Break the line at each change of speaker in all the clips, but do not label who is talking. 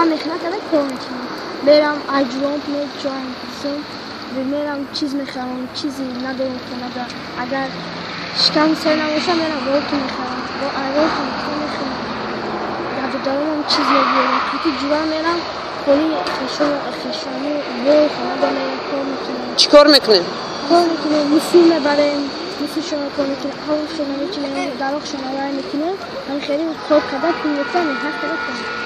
من میخوام که کار میکنم برم اجرام میکنم میرم چیز میخرم چیزی ندارم خونه دا اگر شکم سر نباشم میرم روتو میخرم روتو میخرم اگر دارم چیز میگیرم که جوان میرم خیلی خشانی و خونه دا میرم کار میکنم.
چی کار میکنیم؟
کار میکنم مسئول میبرم مسئول شما کار میکنم هوا شما میکنم دراغ شما برای میکنم من خیلی کار کده پول میکنم هر کده کنم.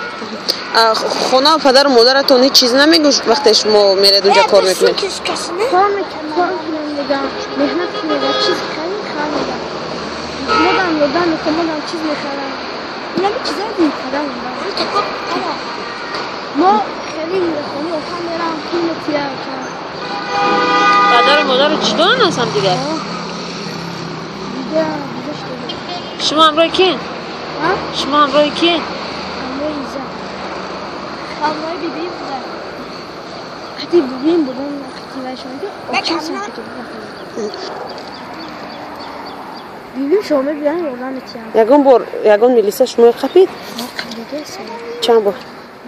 خونه و پدر و مادرتون هیچ چیز نمیگوش وقتی شما میرید اونجا کار میکنید؟
کار میکنم میگم مهنت کنم چیز خیلی خرم میگم مادم میکنم چیز میخرم اینم چیزایی میکنم ما خیلی خونه اخوام میرم پول میتیم
پدر و مادر چطور هستن دیگه؟
دیگه
شما همراه کین؟ شما همراه کین؟
همراه بیبیم بودن حتی بیبیم بودن خطیبه شما که آچه سمتی که بودن بیبیم شما بیان یادم میتیم
یگون میلیسه شما قبید؟
ما قبلگه ساله
چند بار؟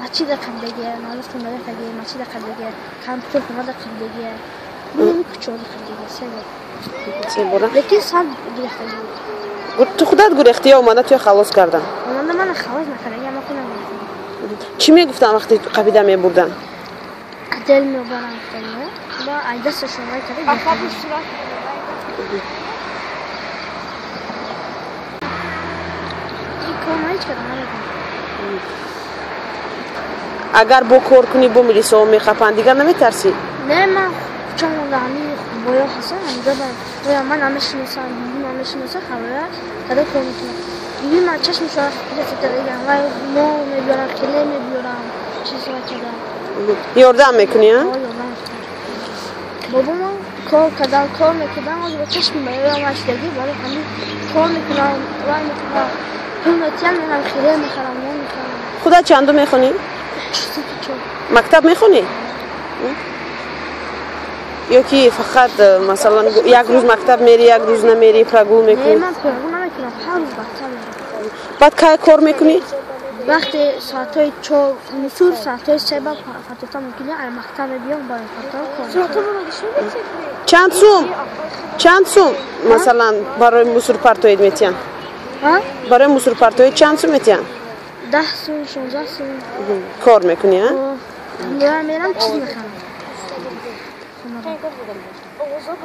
مچی ده قبلگه نالفتون ده قبلگه مچی ده قبلگه کمپتور خونه ده قبلگه این کچه ده قبلگه
سه بار؟
لیکن سال گرفته بود
تو خودت گرفتی یا اومده توی خلاص کردن؟
اومده من خلاص نکرده یا ما کنم
چی میگفتن وقتی قبیده میبردن؟
دل میبرن کنه با دست شما کرده
آخه به صورت
اگر با کار کنی با میلیسا و میخپن دیگر نمیترسی؟
نه من چون دانی بایا هستم اونجا بایا من نمیشناسم خبره کده کار میکنم دیگه من چشم شما خیلی دیگه ما میبیارم کلی میبیارم چیزا کده
یاردم میکنی ها؟
بابا من کار میکنم از با چشم میبیارم اشتگی برای همین کار میکنم رای میکنم پولمتیم میرم خیلی میخرم
خودت چندو میخونی؟ مکتب میخونی؟ یا که فقط مثلا یک روز مکتب میری یک روز نمیری پرگو میکنی؟
نه من پرگو نمیکنم هر روز مکتب میرم.
بعد که کار میکنی؟
وقتی ساعتای چو مسور ساعتای سه با فتوتا میکنی از مکتب بیام برای فتوتا کار
چند سوم مثلا برای مسور پرتوید میتین؟ برای مسور پرتوید چند سوم میتین؟
10 سوم 16 سوم
کار میکنی ها؟
میرم چیز میخرم